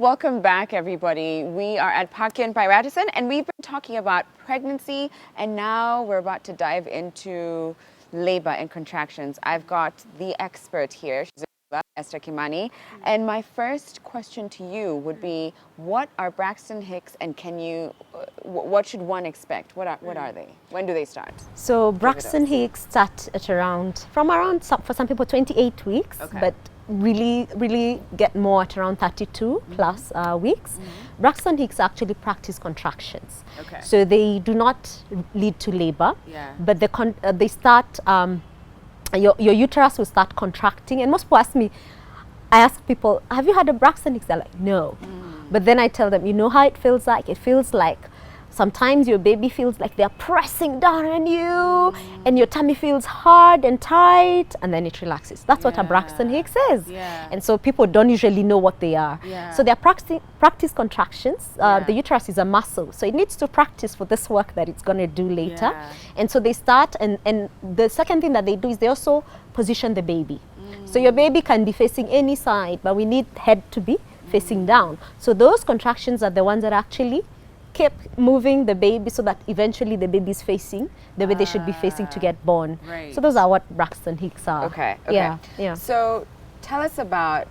Welcome back, everybody. We are at Pakian by Radisson, and we've been talking about pregnancy, and now we're about to dive into labor and contractions. I've got the expert here. She's a doula, Esther Kimani. And my first question to you would be, what are Braxton Hicks, and what should one expect? What are they? When do they start? So Braxton Hicks start at for some people 28 weeks, Okay. but really get more at around 32 plus weeks. Braxton Hicks actually practice contractions. Okay. So they do not lead to labor, but they start, your uterus will start contracting. And most people I ask people, have you had a Braxton Hicks? They're like, no. But then I tell them, you know how it feels like? It feels like sometimes your baby feels like they're pressing down on you, and your tummy feels hard and tight, and then it relaxes. That's what a Braxton Hicks is. And so people don't usually know what they are. So they're practice contractions. The uterus is a muscle, so it needs to practice for this work that it's going to do later. And so they start, and the second thing that they do is they also position the baby. So your baby can be facing any side, but we need head to be facing down. So those contractions are the ones that actually keep moving the baby so that eventually the baby is facing the way they should be facing to get born. So those are what Braxton Hicks are. Okay. Yeah. So tell us about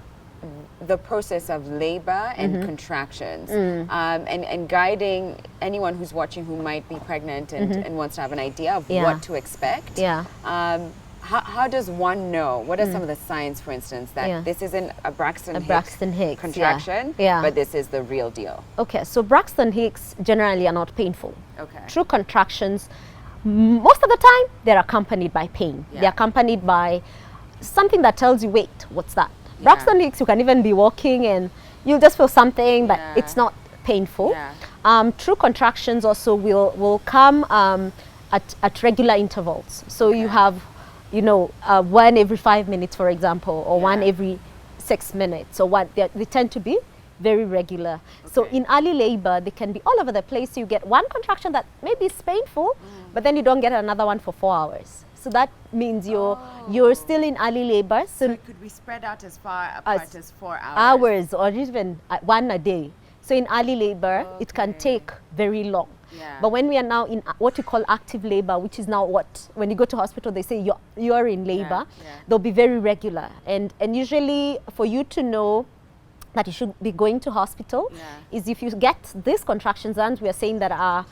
the process of labor and contractions, and guiding anyone who's watching who might be pregnant and wants to have an idea of what to expect. How does one know? What are some of the signs, for instance, that this isn't a Braxton Hicks contraction, but this is the real deal? Okay, so Braxton Hicks generally are not painful. Okay. True contractions, most of the time, they're accompanied by pain. They're accompanied by something that tells you, wait, what's that? Braxton Hicks, you can even be walking and you'll just feel something, but it's not painful. True contractions also will come at regular intervals. So you have, one every 5 minutes, for example, or one every 6 minutes. So they tend to be very regular. So in early labor, they can be all over the place. So you get one contraction that maybe is painful, but then you don't get another one for 4 hours. So that means you're still in early labor. So it could be spread out as far apart as 4 hours. Or even one a day. So in early labor, it can take very long. But when we are now in what we call active labor, which is now when you go to hospital, they say you're in labor, they'll be very regular. And usually for you to know that you should be going to hospital is if you get these contractions, and we are saying that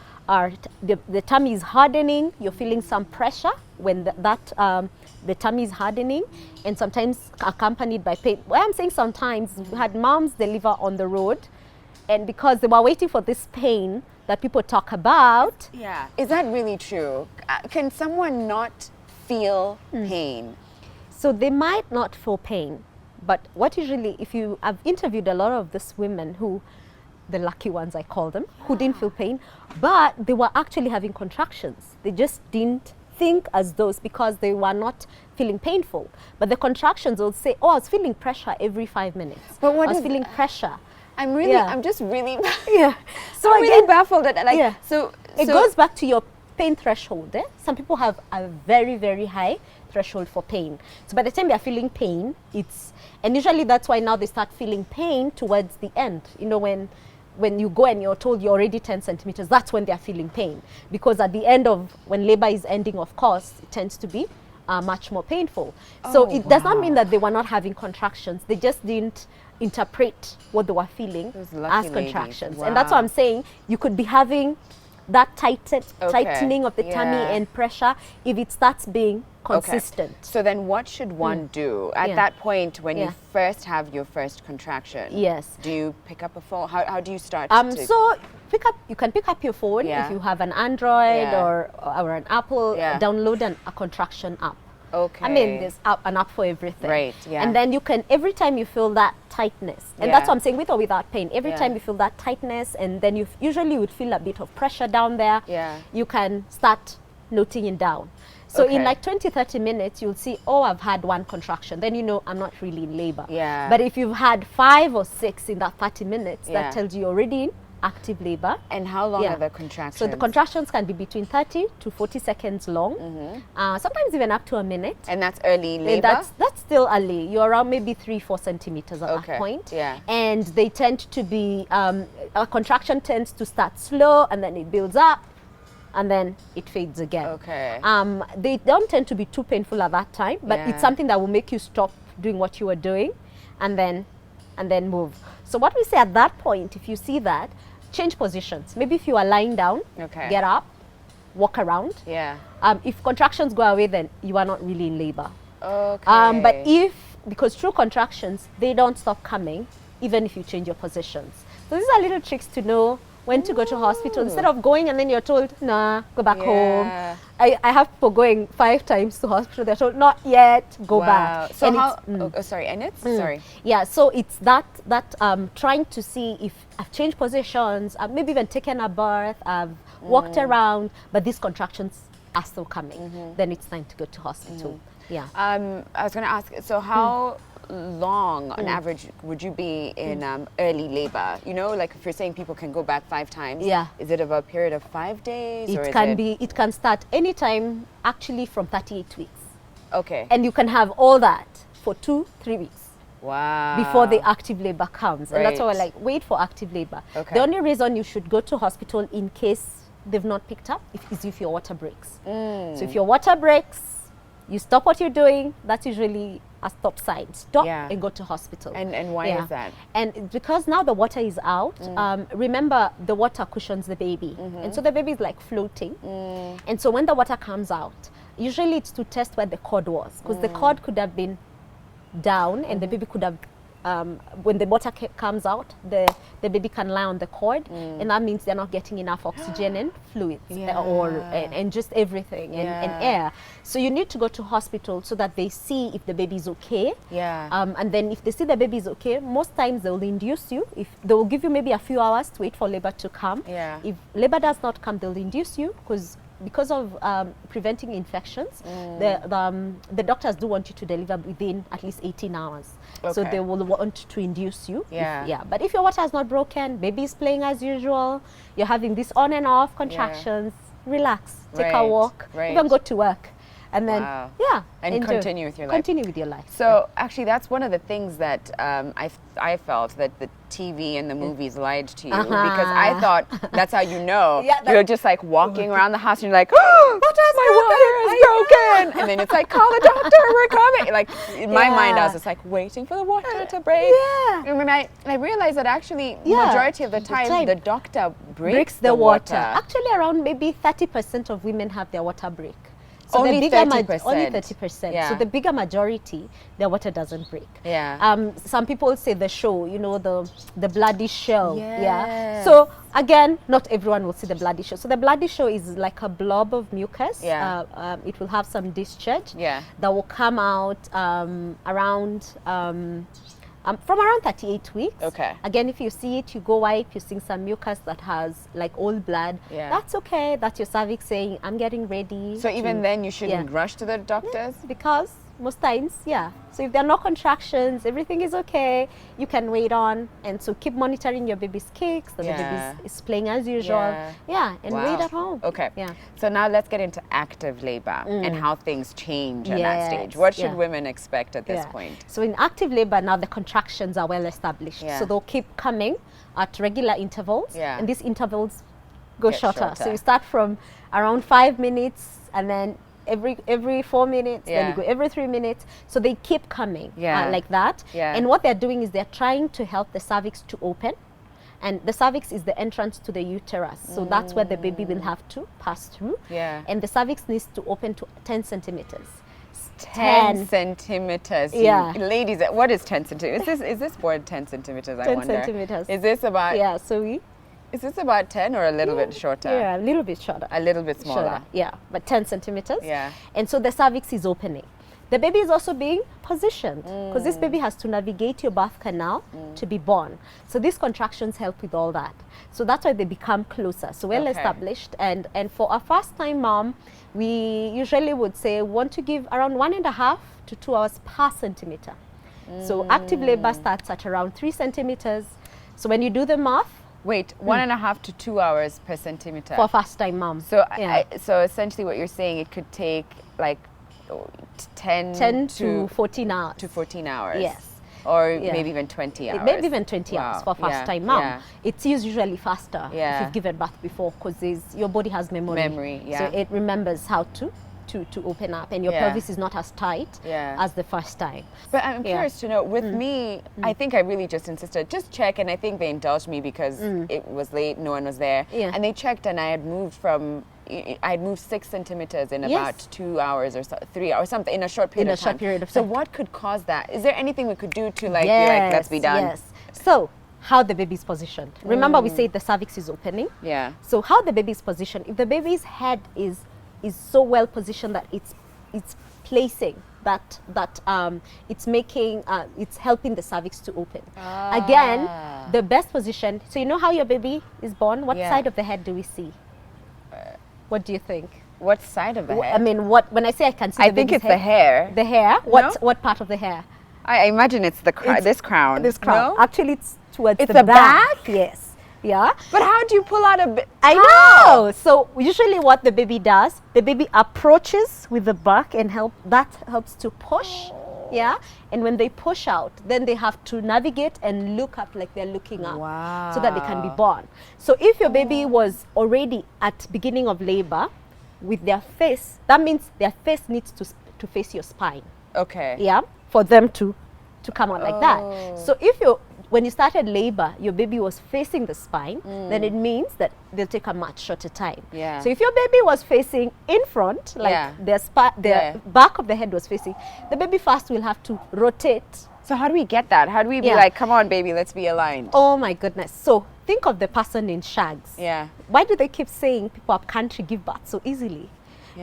the tummy is hardening, you're feeling some pressure when the tummy is hardening, and sometimes accompanied by pain. Well, I'm saying sometimes we had moms deliver on the road, and because they were waiting for this pain that people talk about. Is that really true? Can someone not feel pain? So they might not feel pain, but I've interviewed a lot of these women the lucky ones I call them, who didn't feel pain, but they were actually having contractions. They just didn't think as those because they were not feeling painful. But the contractions will say, I was feeling pressure every 5 minutes. But I was feeling pressure. I'm just really So I'm really baffled at so it goes back to your pain threshold. Some people have a very, very high threshold for pain. So by the time they're feeling pain, and usually that's why now they start feeling pain towards the end. When you go and you're told you're already 10 centimeters, that's when they're feeling pain. Because at the end when labor is ending, of course, it tends to be much more painful. So it does not mean that they were not having contractions. They just didn't interpret what they were feeling as contractions. And that's what I'm saying. You could be having that tightening of the tummy and pressure if it starts being consistent. So then what should one do at that point when you first have your first contraction? Do you pick up a phone? How do you start? So you can pick up your phone if you have an Android or an Apple, download a contraction app. I mean, there's an app for everything. And then you can, every time you feel that tightness, and that's what I'm saying, with or without pain, every time you feel that tightness, and then you usually would feel a bit of pressure down there, you can start noting it down. So in like 20-30 minutes, you'll see, I've had one contraction. Then I'm not really in labor. But if you've had 5 or 6 in that 30 minutes, that tells you you're already in active labor. And how long are the contractions? So the contractions can be between 30 to 40 seconds long, sometimes even up to a minute. And that's early labor? And that's still early. You're around maybe 3-4 centimeters at that point. Yeah. And they tend to be, a contraction tends to start slow and then it builds up and then it fades again. Okay. They don't tend to be too painful at that time, but it's something that will make you stop doing what you were doing and then move. So what we say at that point, if you see that, change positions. Maybe if you are lying down, get up, walk around. Yeah. If contractions go away, then you are not really in labor. Okay. But because true contractions, they don't stop coming, even if you change your positions. So these are little tricks to know when to go to hospital. Instead of going and then you're told, nah, go back home. I have people going 5 times to hospital. They're told, not yet, go back. So and sorry, and it's, sorry. Yeah, so it's that trying to see if I've changed positions, I've maybe even taken a birth, I've walked around, but these contractions are still coming. Then it's time to go to hospital. Yeah. I was going to ask, so how long on average would you be in early labor? You know, like if you're saying people can go back 5 times, is it over a period of 5 days? It can start anytime, actually from 38 weeks. Okay. And you can have all that for 2-3 weeks. Wow. Before the active labor comes. And that's why we're like, wait for active labor. Okay. The only reason you should go to hospital in case they've not picked up is if your water breaks. So if your water breaks, you stop what you're doing, that's usually a stop sign. Stop and go to hospital. And why is that? And because now the water is out, remember the water cushions the baby. And so the baby is like floating. And so when the water comes out, usually it's to test where the cord was, because the cord could have been down and the baby could have, when the water comes out, the baby can lie on the cord, and that means they're not getting enough oxygen and fluids and just everything and air. So you need to go to hospital so that they see if the baby is okay. And then if they see the baby is okay, most times they will induce you. If they will give you maybe a few hours to wait for labor to come. If labor does not come, they'll induce you because of preventing infections. The doctors do want you to deliver within at least 18 hours. So they will want to induce you. But if your water is not broken, baby is playing as usual, you're having this on and off contractions, relax, take a walk, even go to work. And then, and continue with your life. Continue with your life. So actually, that's one of the things that I felt that the TV and the movies lied to you, because I thought that's how you know. You're just like walking around the house and you're like, oh, my water is broken. And then it's like, call the doctor, we're coming. Like in my mind, I was just like waiting for the water to break. And I realized that actually majority of the time the doctor breaks the water. Actually, around maybe 30% of women have their water break. So only 30%. Only 30%. So the bigger majority, their water doesn't break. Some people say the show, you know, the bloody show. So again, not everyone will see the bloody show. So the bloody show is like a blob of mucus. It will have some discharge that will come out around from around 38 weeks. Again, if you see it, you go wipe, you're seeing some mucus that has like old blood. That's okay. That's your cervix saying, I'm getting ready. So even then you shouldn't rush to the doctors? Because most times, so if there are no contractions, everything is okay, you can wait on, and so keep monitoring your baby's kicks, the baby is playing as usual, and wait at home. So now let's get into active labor and how things change at that stage. What should women expect at this point? So in active labor now, the contractions are well established, so they'll keep coming at regular intervals, and these intervals go shorter. So you start from around 5 minutes, and then every 4 minutes, then you go every 3 minutes. So they keep coming like that. And what they're doing is they're trying to help the cervix to open. And the cervix is the entrance to the uterus. So that's where the baby will have to pass through. And the cervix needs to open to 10 centimeters. 10 centimeters. Ladies, what is 10 centimeters? Is this board 10 centimeters, I wonder? 10 centimeters. Is this about... Is this about 10 or a little bit shorter? A little bit shorter. A little bit smaller. But 10 centimeters. And so the cervix is opening. The baby is also being positioned, because this baby has to navigate your birth canal to be born. So these contractions help with all that. So that's why they become closer, so well established. And for a first-time mom, we usually would say we want to give around 1.5 to 2 hours per centimeter. So active labor starts at around 3 centimeters. So when you do the math, Wait, 1.5 to 2 hours per centimeter. For first-time mom. So, so essentially what you're saying, it could take like 10 to 14 hours. To 14 hours. Yes. Or maybe even 20 hours. Maybe even 20 hours for first-time mom. Yeah. It's usually faster if you've given birth before, because your body has memory. So it remembers how to open up, and your pelvis is not as tight as the first time. But I'm curious to know, with me, I think I really just insisted, just check, and I think they indulged me because it was late, no one was there. And they checked, and I had moved 6 centimeters in about 2 hours or 3 hours, something, in a short period of time. So what could cause that? Is there anything we could do to be like, let's be done? Yes. So how the baby is positioned. Remember we said the cervix is opening? Yeah. So how the baby is positioned, if the baby's head is so well positioned that it's placing that it's helping the cervix to open. Again, the best position. So you know how your baby is born? What side of the head do we see? What do you think? What side of the head? I mean, when I say I can see, I think it's the hair. The hair. What part of the hair? I imagine it's this crown. This crown. No? Actually, it's towards the back. Yes. Yeah. But how do you pull out a bit? I know. So usually what the baby does, the baby approaches with the back and that helps to push. Yeah. And when they push out, then they have to navigate and look up like they're looking up. Wow. So that they can be born. So if your baby was already at beginning of labor with their face, that means their face needs to face your spine. Okay. Yeah. For them to come out like that. So when you started labor, your baby was facing the spine, then it means that they'll take a much shorter time. Yeah. So if your baby was facing in front, like the back of the head was facing, the baby first will have to rotate. So how do we get that? How do we be like, come on, baby, let's be aligned? Oh my goodness. So think of the person in shags. Yeah. Why do they keep saying people up country give birth so easily?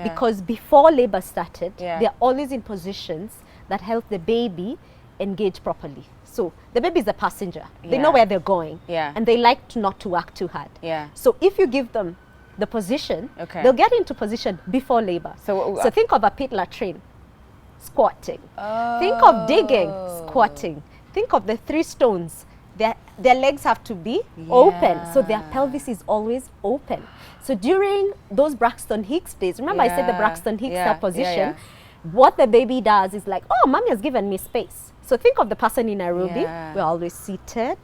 Because before labor started, they're always in positions that help the baby engage properly. So the baby is the passenger. They know where they're going. And they like not to work too hard. So if you give them the position, they'll get into position before labor. So think of a pit latrine, squatting. Think of digging, squatting. Think of the 3 stones. Their legs have to be open. So their pelvis is always open. So during those Braxton Hicks days, remember I said the Braxton Hicks position, what the baby does is like, oh, mommy has given me space. So think of the person in Nairobi. We're always seated,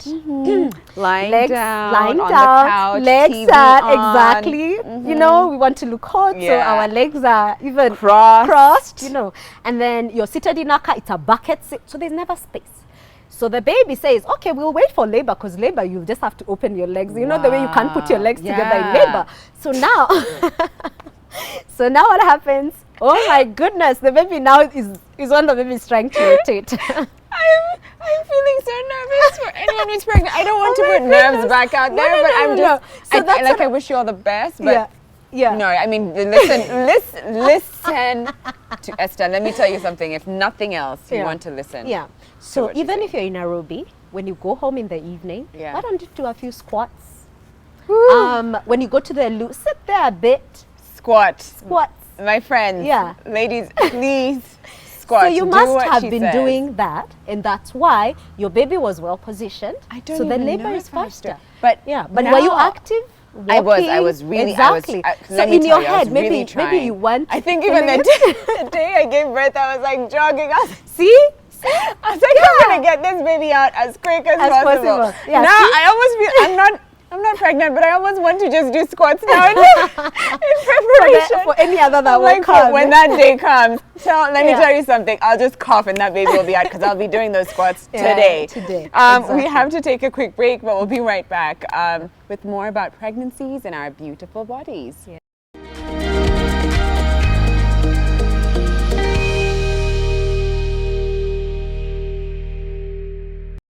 lying legs down, lying on down, the couch, legs TV out, on. exactly. You know, we want to look hot, so our legs are even crossed. You know. And then you're seated in a car, it's a bucket seat, so there's never space. So the baby says, okay, we'll wait for labor, because labor, you just have to open your legs. You know the way you can't put your legs together in labor. So now, what happens? Oh my goodness, the baby now is when the baby is trying to rotate. I'm feeling so nervous for anyone who's pregnant. I don't want to put nerves back out there, but I'm just, I wish you all the best, but no, I mean, listen to Esther. Let me tell you something. If nothing else, you want to listen. Yeah. So even if you're in Nairobi, when you go home in the evening, why don't you do a few squats? When you go to the loo, sit there a bit. Squats. My friends, ladies, please squat. So you must have been doing that, and that's why your baby was well positioned. So the labor is faster. But but were you active? Walking? I was really exactly. So in your head, maybe you want. I think even the day I gave birth, I was like jogging. See? I was like, I'm gonna get this baby out as quick as possible. Yeah, now I almost feel I'm not pregnant, but I almost want to just do squats now in preparation for any other that will come. When that day comes, let me tell you something. I'll just cough and that baby will be out, because I'll be doing those squats today. Exactly. We have to take a quick break, but we'll be right back with more about pregnancies and our beautiful bodies.